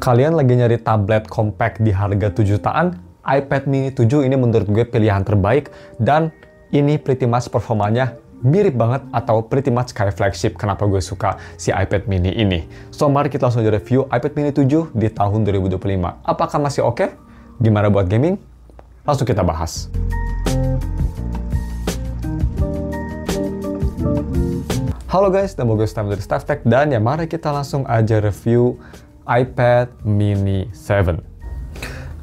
Kalian lagi nyari tablet compact di harga 7 jutaan, iPad mini 7 ini menurut gue pilihan terbaik, dan ini pretty much performanya mirip banget atau pretty much kayak flagship. Kenapa gue suka si iPad mini ini? So, mari kita langsung review iPad mini 7 di tahun 2025. Apakah masih oke? Gimana buat gaming? Langsung kita bahas. Halo guys, nama gue Stan dari StaffTech, dan ya mari kita langsung aja review iPad mini 7.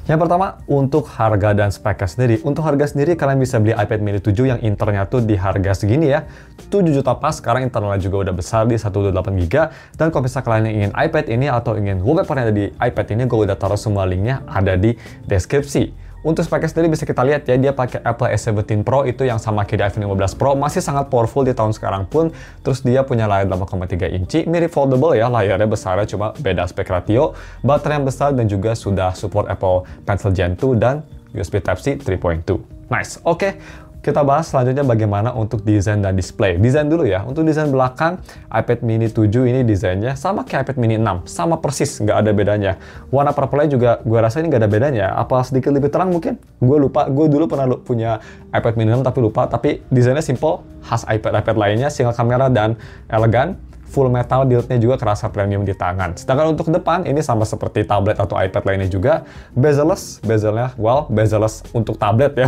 Yang pertama, untuk harga dan speknya sendiri. Untuk harga sendiri, kalian bisa beli iPad mini 7 yang internalnya tuh di harga segini ya. 7 juta pas, sekarang internalnya juga udah besar di 128 GB. Dan kalau misalnya kalian ingin iPad ini atau ingin wallpaper yang ada di iPad ini, gue udah taruh semua linknya ada di deskripsi. Untuk speknya sendiri bisa kita lihat ya, dia pakai Apple A17 Pro, itu yang sama kayak di iPhone 15 Pro, masih sangat powerful di tahun sekarang pun. Terus dia punya layar 8,3 inci, mirip foldable ya, layarnya besarnya cuma beda spek ratio, baterai yang besar, dan juga sudah support Apple Pencil Gen 2 dan USB Type-C 3.2. Nice, oke. Kita bahas selanjutnya bagaimana untuk desain dan display. Desain dulu ya. Untuk desain belakang, iPad mini 7 ini desainnya sama kayak iPad mini 6. Sama persis, nggak ada bedanya. Warna purple-nya juga gue rasa ini nggak ada bedanya. Apa sedikit lebih terang mungkin? Gue lupa. Gue dulu pernah punya iPad mini 6 tapi lupa. Tapi desainnya simple, khas iPad lainnya, single kamera dan elegan. Full metal, build-nya juga kerasa premium di tangan. Sedangkan untuk depan, ini sama seperti tablet atau iPad lainnya juga. Bezelnya, well, bezel-less untuk tablet ya,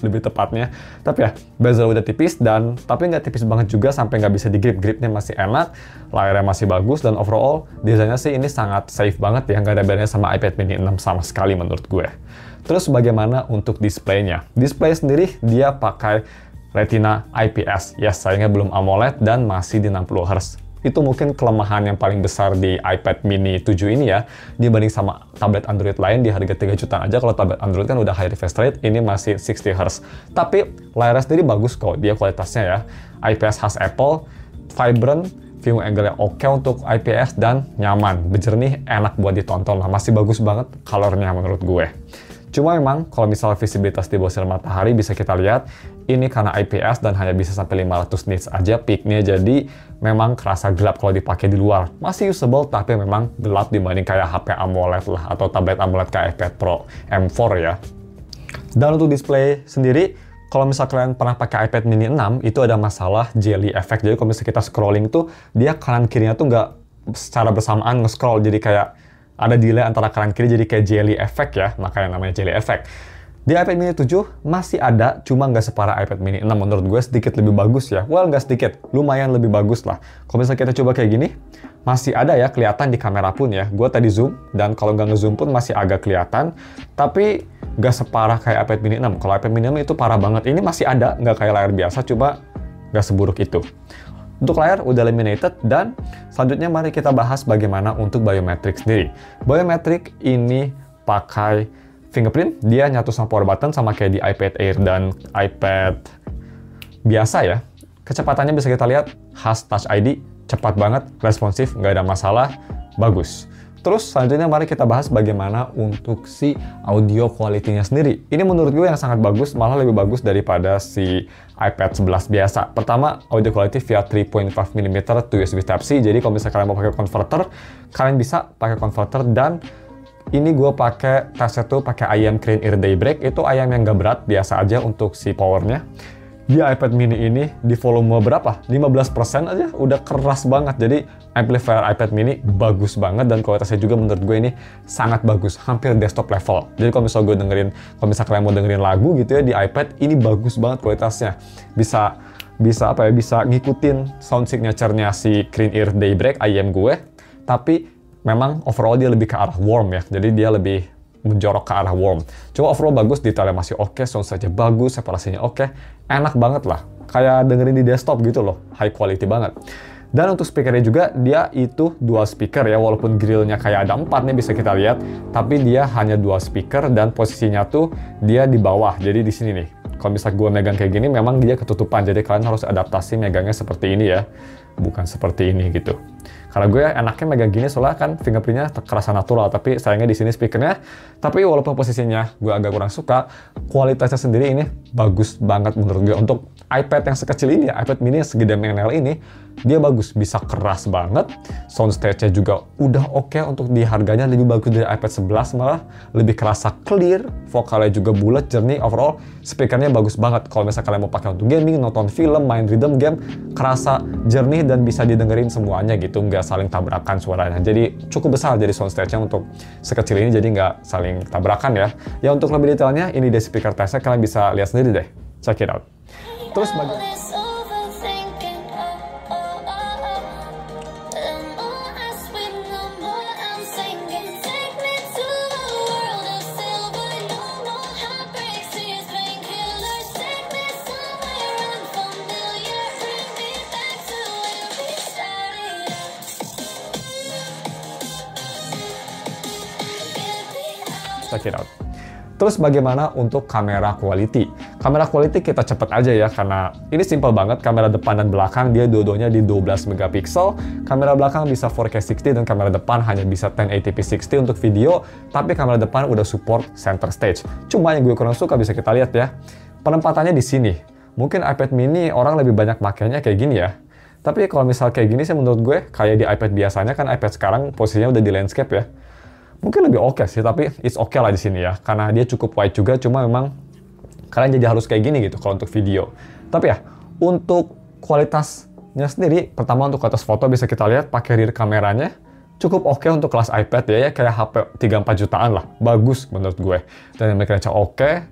lebih tepatnya. Tapi ya, bezel udah tipis, tapi nggak tipis banget juga sampai nggak bisa digrip-gripnya masih enak. Layarnya masih bagus, dan overall, desainnya sih ini sangat safe banget ya, nggak ada bedanya sama iPad mini 6 sama sekali menurut gue. Terus bagaimana untuk displaynya? Display sendiri, dia pakai Retina IPS. Yes, sayangnya belum AMOLED dan masih di 60 Hz. Itu mungkin kelemahan yang paling besar di iPad mini 7 ini ya, dibanding sama tablet Android lain di harga 3 jutaan aja. Kalau tablet Android kan udah high refresh rate, ini masih 60 Hz. Tapi layarnya sendiri bagus kok, dia kualitasnya ya. IPS khas Apple, vibrant, view angle-nya oke untuk IPS, dan nyaman, berjernih, enak buat ditonton lah. Masih bagus banget color-nya menurut gue. Cuma memang kalau misalnya visibilitas di bawah sinar matahari bisa kita lihat ini karena IPS dan hanya bisa sampai 500 nits aja peaknya, jadi memang kerasa gelap kalau dipakai di luar. Masih usable tapi memang gelap dibanding kayak HP AMOLED lah atau tablet AMOLED kayak iPad Pro M4 ya. Dan untuk display sendiri, kalau misalnya kalian pernah pakai iPad mini 6, itu ada masalah jelly effect. Jadi kalau misalnya kita scrolling tuh, dia kanan kirinya tuh nggak secara bersamaan nge-scroll, jadi kayak ada delay antara kanan kiri, jadi kayak jelly effect ya, makanya namanya jelly effect. Di iPad mini 7 masih ada, cuma nggak separah iPad mini 6. Menurut gue sedikit lebih bagus ya. Well, nggak sedikit, lumayan lebih bagus lah. Kalau misalnya kita coba kayak gini, masih ada ya, kelihatan di kamera pun ya. Gue tadi zoom, dan kalau nggak nge-zoom pun masih agak kelihatan. Tapi nggak separah kayak iPad mini 6. Kalau iPad mini 6 itu parah banget. Ini masih ada, nggak kayak layar biasa, cuma nggak seburuk itu. Untuk layar udah laminated, dan selanjutnya mari kita bahas bagaimana untuk biometrik sendiri. Biometrik ini pakai fingerprint, dia nyatu sama power button sama kayak di iPad Air dan iPad biasa ya. Kecepatannya bisa kita lihat khas Touch ID, cepat banget, responsif, nggak ada masalah, bagus. Terus selanjutnya mari kita bahas bagaimana untuk si audio quality-nya sendiri. Ini menurut gue yang sangat bagus, malah lebih bagus daripada si iPad 11 biasa. Pertama, audio quality via 3.5 mm to USB Type-C. Jadi kalau misalnya kalian mau pakai converter, kalian bisa pakai converter. Dan ini gue pakai tesnya tuh pakai IM Crane Ear Daybreak. Itu IM yang nggak berat, biasa aja untuk si powernya. Di iPad mini ini di volume berapa? 15% aja udah keras banget. Jadi amplifier iPad mini bagus banget, dan kualitasnya juga menurut gue ini sangat bagus, hampir desktop level. Jadi kalau misalnya kalian mau dengerin lagu gitu ya di iPad, ini bagus banget kualitasnya. Bisa ngikutin sound signature-nya si Crane Ear Daybreak IM gue, tapi memang overall dia lebih ke arah warm ya. Jadi dia lebih menjorok ke arah warm. Cuma overall bagus, detailnya masih oke, sound saja bagus, separasinya oke, enak banget lah. Kayak dengerin di desktop gitu loh, high quality banget. Dan untuk speakernya juga, dia itu dual speaker ya, walaupun grillnya kayak ada 4 nih bisa kita lihat, tapi dia hanya dual speaker, dan posisinya tuh dia di bawah, jadi di sini nih. Kalau misalnya gue megang kayak gini, memang dia ketutupan, jadi kalian harus adaptasi megangnya seperti ini ya. bukan seperti ini gitu. Karena gue enaknya megang gini soalnya kan fingerprintnya kerasa natural, tapi sayangnya di sini speakernya. Tapi walaupun posisinya gue agak kurang suka, kualitasnya sendiri ini bagus banget menurut gue. Untuk iPad yang sekecil ini, iPad mini yang segede MNL ini, dia bagus, bisa keras banget. Soundstage-nya juga udah oke untuk di harganya, lebih bagus dari iPad 11 malah, lebih kerasa clear, vokalnya juga bulat, jernih, overall speakernya bagus banget. Kalau misalnya kalian mau pakai untuk gaming, nonton film, main rhythm game, kerasa jernih dan bisa didengerin semuanya gitu, nggak saling tabrakan suaranya. Jadi cukup besar jadi soundstage-nya untuk sekecil ini, jadi nggak saling tabrakan ya. Ya untuk lebih detailnya, ini deh speaker testnya, kalian bisa lihat sendiri deh. Check it out. Terus check it out. Terus bagaimana untuk kamera quality? Kamera quality kita cepet aja ya, karena ini simple banget. Kamera depan dan belakang dia dua-duanya di 12 megapiksel. Kamera belakang bisa 4K 60 dan kamera depan hanya bisa 1080p 60 untuk video. Tapi kamera depan udah support center stage. Cuma yang gue kurang suka bisa kita lihat ya, penempatannya di sini. Mungkin iPad mini orang lebih banyak makainya kayak gini ya. Tapi kalau misal kayak gini sih menurut gue kayak di iPad biasanya, kan iPad sekarang posisinya udah di landscape ya. Mungkin lebih oke sih, tapi it's okay lah di sini ya, karena dia cukup wide juga. Cuma memang kalian jadi harus kayak gini gitu kalau untuk video. Tapi ya, untuk kualitasnya sendiri, pertama untuk atas foto bisa kita lihat pakai rear kameranya cukup oke untuk kelas iPad ya, kayak HP 3-4 jutaan lah, bagus menurut gue. Dan yang mereka oke,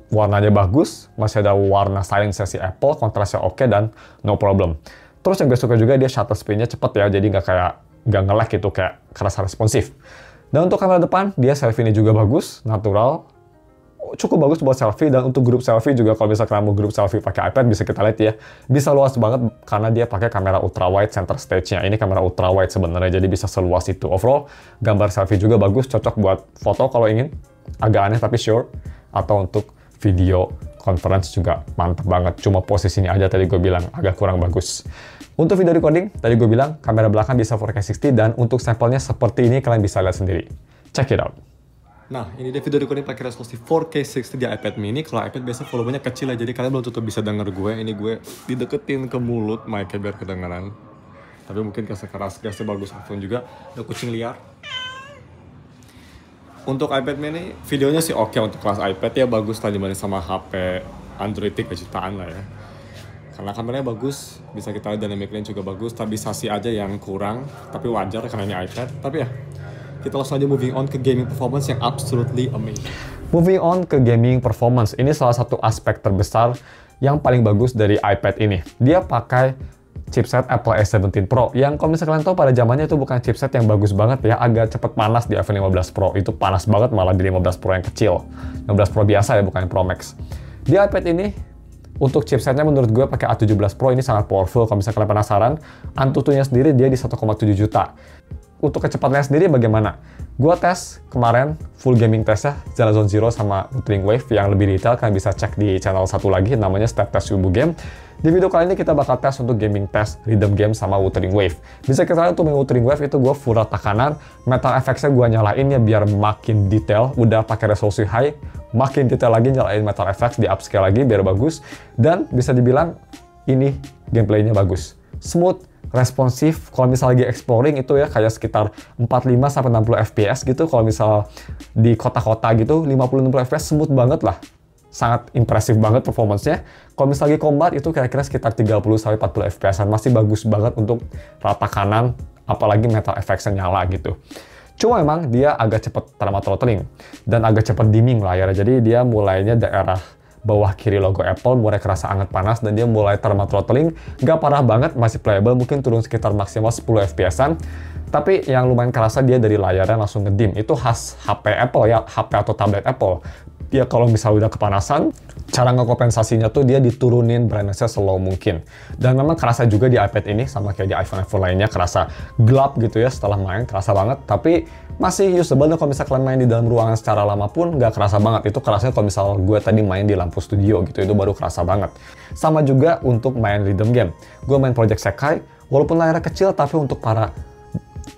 warnanya bagus, masih ada warna silence si Apple, kontrasnya oke dan no problem. Terus yang gue suka juga dia shutter speed-nya cepet ya, jadi nggak nge-lag gitu, kayak kerasa responsif. Dan untuk kamera depan, dia selfie-nya juga bagus, natural, cukup bagus buat selfie. Dan untuk grup selfie juga, kalau misalkan mau grup selfie pakai iPad, bisa kita lihat ya, bisa luas banget karena dia pakai kamera ultra wide center stage-nya. Ini kamera ultra wide sebenarnya, jadi bisa seluas itu. Overall, gambar selfie juga bagus, cocok buat foto kalau ingin, agak aneh tapi sure. Atau untuk video conference juga mantap banget. Cuma posisinya aja tadi gue bilang agak kurang bagus. Untuk video recording, tadi gue bilang kamera belakang bisa 4K 60 dan untuk sampelnya seperti ini, kalian bisa lihat sendiri. Check it out. Nah, ini dia video recording pakai resolusi 4K 60 di iPad mini. Kalau iPad biasa volumenya kecil ya, jadi kalian belum tentu bisa denger gue. Ini gue dideketin ke mulut mic-nya biar kedengeran. Tapi mungkin kasih keras, gasnya bagus, iPhone juga. Ada kucing liar. Untuk iPad mini, videonya sih oke untuk kelas iPad ya, bagus lah dibanding sama HP Android 3 jutaan lah ya. Karena kameranya bagus, bisa kita lihat dynamic range juga bagus, stabilisasi aja yang kurang, tapi wajar karena ini iPad. Tapi ya, kita langsung aja moving on ke gaming performance yang absolutely amazing. Moving on ke gaming performance, ini salah satu aspek terbesar yang paling bagus dari iPad ini. Dia pakai chipset Apple A17 Pro, yang kalau misalnya kalian tahu pada zamannya itu bukan chipset yang bagus banget ya, agak cepet panas di iPhone 15 Pro, itu panas banget malah di 15 Pro yang kecil. 15 Pro biasa ya, bukan yang Pro Max. Di iPad ini, untuk chipsetnya menurut gue pakai A17 Pro ini sangat powerful. Kalau misalnya kalian penasaran, Antutunya sendiri dia di 1,7 juta. Untuk kecepatannya sendiri bagaimana? Gue tes kemarin full gaming testnya Zero Zone Zero sama Wuthering Wave. Yang lebih detail kalian bisa cek di channel satu lagi namanya Step Test Yubu Game. Di video kali ini kita bakal tes untuk gaming test Rhythm Game sama Wuthering Wave. Bisa kita lihat untuk Wuthering Wave itu gue full rata kanan, metal effects-nya gue nyalain ya biar makin detail. Udah pakai resolusi high, makin detail lagi, nyalain metal effects di upscale lagi biar bagus. Dan bisa dibilang ini gameplaynya bagus, smooth, responsif. Kalau misalnya lagi exploring itu ya kayak sekitar 45-60 fps gitu. Kalau misal di kota-kota gitu 50-60 fps smooth banget lah. Sangat impresif banget performance-nya. Kalau misalnya lagi combat itu kira-kira sekitar 30-40 fps-an. Masih bagus banget untuk rata kanan, apalagi metal effects-nya nyala gitu. Cuma memang dia agak cepet thermal throttling dan agak cepet dimming layarnya. Jadi dia mulainya daerah bawah kiri logo Apple mulai kerasa anget panas dan dia mulai thermal throttling. Gak parah banget, masih playable, mungkin turun sekitar maksimal 10 fps-an. Tapi yang lumayan kerasa dia dari layarnya langsung ngedim. Itu khas HP Apple ya, HP atau tablet Apple. Dia kalau misalnya udah kepanasan, cara ngekompensasinya tuh dia diturunin brightness-nya slow mungkin. Dan memang kerasa juga di iPad ini, sama kayak di iPhone lainnya, kerasa gelap gitu ya setelah main, kerasa banget. Tapi masih usable, kalau misalnya kalian main di dalam ruangan secara lama pun nggak kerasa banget. Itu kerasanya kalau misalnya gue tadi main di lampu studio gitu, itu baru kerasa banget. Sama juga untuk main rhythm game. Gue main Project Sekai, Walaupun layarnya kecil, tapi untuk para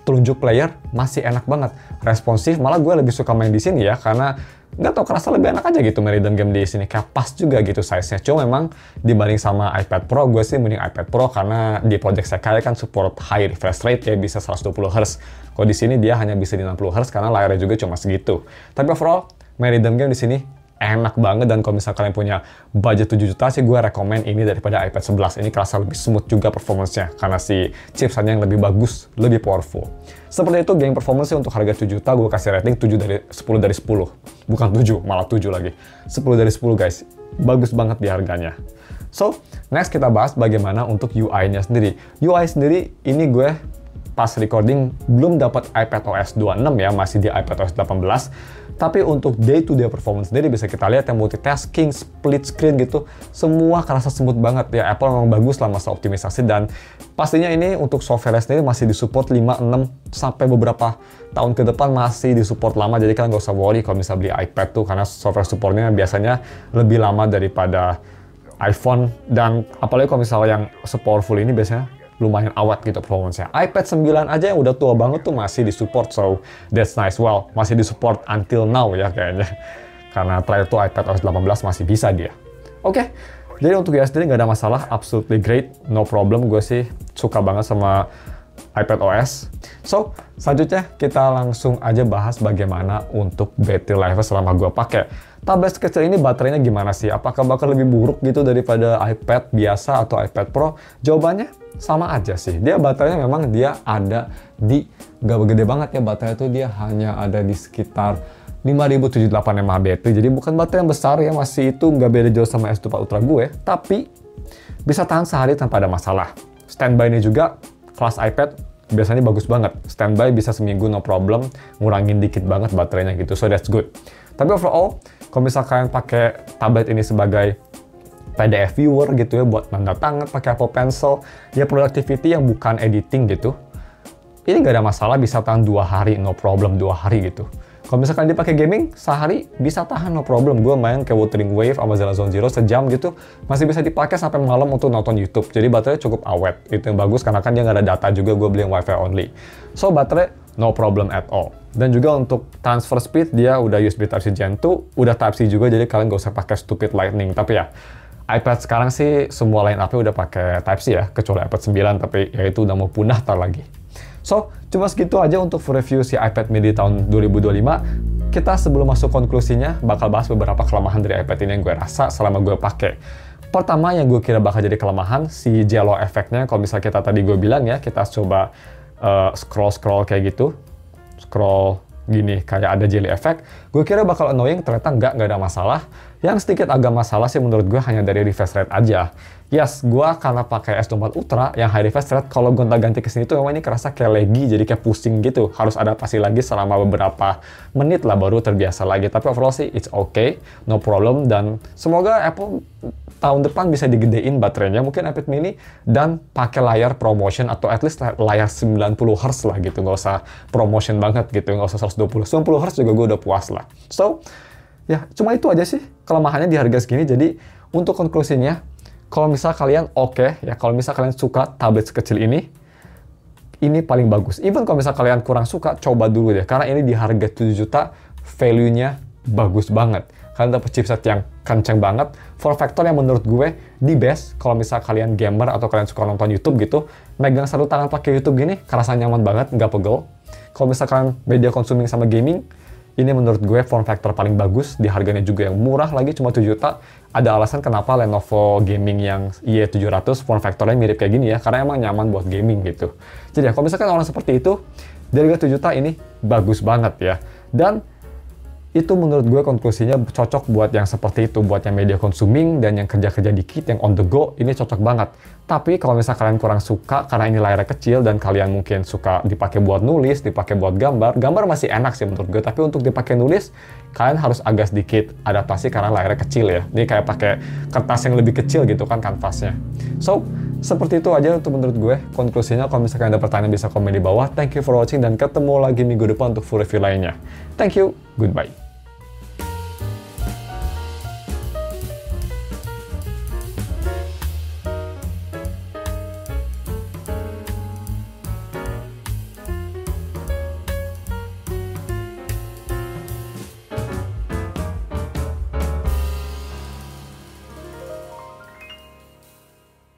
telunjuk player masih enak banget, responsif. Malah gue lebih suka main di sini ya, karena nggak tau, kerasa lebih enak aja gitu main rhythm game di sini, kayak pas juga gitu size-nya. Cuma memang dibanding sama iPad Pro, gue sih mending iPad Pro karena di Project Sekai kan support high refresh rate ya, bisa 120 Hz. Kalau di sini dia hanya bisa di 60 Hz karena layarnya juga cuma segitu. Tapi overall main rhythm game di sini enak banget, dan kalau misalnya kalian punya budget 7 juta sih, gue rekomen ini daripada iPad 11. Ini kerasa lebih smooth juga performance-nya, karena si chipsetnya yang lebih bagus, lebih powerful. Seperti itu game performance untuk harga 7 juta, gue kasih rating 10 dari 10. Bukan 7, malah 7 lagi. 10 dari 10 guys, bagus banget di harganya. So, next kita bahas bagaimana untuk UI-nya sendiri. UI sendiri, ini gue pas recording belum dapat iPadOS 26 ya, masih di iPadOS 18. Tapi untuk day-to-day performance sendiri bisa kita lihat yang multitasking, split screen gitu, semua kerasa smooth banget ya. Apple memang bagus lah masa optimisasi, dan pastinya ini untuk software sendiri masih disupport 5, 6, sampai beberapa tahun ke depan masih disupport lama. Jadi kalian gak usah worry kalau misalnya beli iPad tuh, karena software supportnya biasanya lebih lama daripada iPhone. Dan apalagi kalau misalnya yang se-powerful ini biasanya lumayan awet gitu performance-nya. iPad 9 aja yang udah tua banget tuh masih disupport, so that's nice. Well, masih disupport until now ya kayaknya. Karena terakhir tuh iPadOS 18 masih bisa dia. Oke, jadi untuk UI sendiri nggak ada masalah, absolutely great, no problem. Gue sih suka banget sama iPadOS. So, selanjutnya kita langsung aja bahas bagaimana untuk battery life selama gue pakai. Tablet kecil ini baterainya gimana sih? Apakah bakal lebih buruk gitu daripada iPad biasa atau iPad Pro? Jawabannya sama aja sih. Dia baterainya memang dia ada di, gak gede banget ya baterai itu, dia hanya ada di sekitar 5078 mAh baterai. Jadi bukan baterai yang besar ya, masih itu nggak beda jauh sama S24 Ultra gue. Tapi bisa tahan sehari tanpa ada masalah. Standby-nya juga kelas iPad biasanya bagus banget. Standby bisa seminggu no problem, ngurangin dikit banget baterainya gitu. So that's good. Tapi overall, kalau misalkan pakai tablet ini sebagai PDF viewer gitu ya, buat tanda tangan pakai Apple Pencil, ya productivity yang bukan editing gitu, ini nggak ada masalah, bisa tahan 2 hari, no problem, 2 hari gitu. Kalau misalkan dipakai gaming, sehari bisa tahan, no problem. Gue main kayak Wuthering Wave sama Zero Zone Zero sejam gitu, masih bisa dipakai sampai malam untuk nonton YouTube. Jadi baterainya cukup awet, itu yang bagus karena kan dia nggak ada data juga, gue beli yang Wi-Fi only. So baterai no problem at all. Dan juga untuk transfer speed, dia udah USB Type-C Gen 2, udah Type-C juga, jadi kalian nggak usah pakai stupid Lightning. Tapi ya, iPad sekarang sih semua line up-nya udah pakai Type-C ya, kecuali iPad 9, tapi ya itu udah mau punah tar lagi. So, cuma segitu aja untuk review si iPad mini tahun 2025. Kita sebelum masuk konklusinya, bakal bahas beberapa kelemahan dari iPad ini yang gue rasa selama gue pakai. Pertama yang gue kira bakal jadi kelemahan, si jello efeknya. Kalau misalnya kita tadi gue bilang ya, kita coba scroll-scroll kayak gitu. Scroll gini, kayak ada jelly effect. Gue kira bakal annoying, ternyata nggak ada masalah. Yang sedikit agak masalah sih menurut gue hanya dari refresh rate aja. Yes, gue karena pakai S24 Ultra yang high refresh rate, kalau gonta-ganti ke sini tuh memang ini kerasa kayak laggy, jadi kayak pusing gitu. Harus adaptasi lagi selama beberapa menit lah baru terbiasa lagi. Tapi overall sih it's okay, no problem, dan semoga Apple tahun depan bisa digedein baterainya, mungkin iPad mini, dan pakai layar ProMotion atau at least layar 90 Hz lah gitu, nggak usah ProMotion banget gitu, nggak usah 120, 90 Hz juga gue udah puas lah. So, ya cuma itu aja sih kelemahannya di harga segini. Jadi untuk konklusinya, kalau misal kalian ya kalau misal kalian suka tablet sekecil ini paling bagus. Even kalau misal kalian kurang suka, coba dulu deh, karena ini di harga 7 juta, value-nya bagus banget. Kalian dapat chipset yang kenceng banget, form factor yang menurut gue di best. Kalau misal kalian gamer atau kalian suka nonton YouTube gitu, megang satu tangan pakai YouTube gini, kerasa nyaman banget, nggak pegel. Kalau misal kalian media consuming sama gaming, ini menurut gue form factor paling bagus, di harganya juga yang murah lagi, cuma 7 juta. Ada alasan kenapa Lenovo Gaming yang Y700 form factornya mirip kayak gini ya, karena emang nyaman buat gaming gitu. Jadi ya, kalau misalkan orang seperti itu, di harga 7 juta ini bagus banget ya. Dan itu menurut gue konklusinya cocok buat yang seperti itu, buat yang media consuming dan yang kerja-kerja dikit, yang on the go, ini cocok banget. Tapi kalau misalnya kalian kurang suka karena ini layarnya kecil dan kalian mungkin suka dipakai buat nulis, dipakai buat gambar masih enak sih menurut gue. Tapi untuk dipakai nulis, kalian harus agak sedikit adaptasi karena layarnya kecil ya. Ini kayak pakai kertas yang lebih kecil gitu kan kanvasnya. So, seperti itu aja untuk menurut gue. Konklusinya, kalau misalkan ada pertanyaan bisa komen di bawah. Thank you for watching dan ketemu lagi minggu depan untuk full review lainnya. Thank you, goodbye.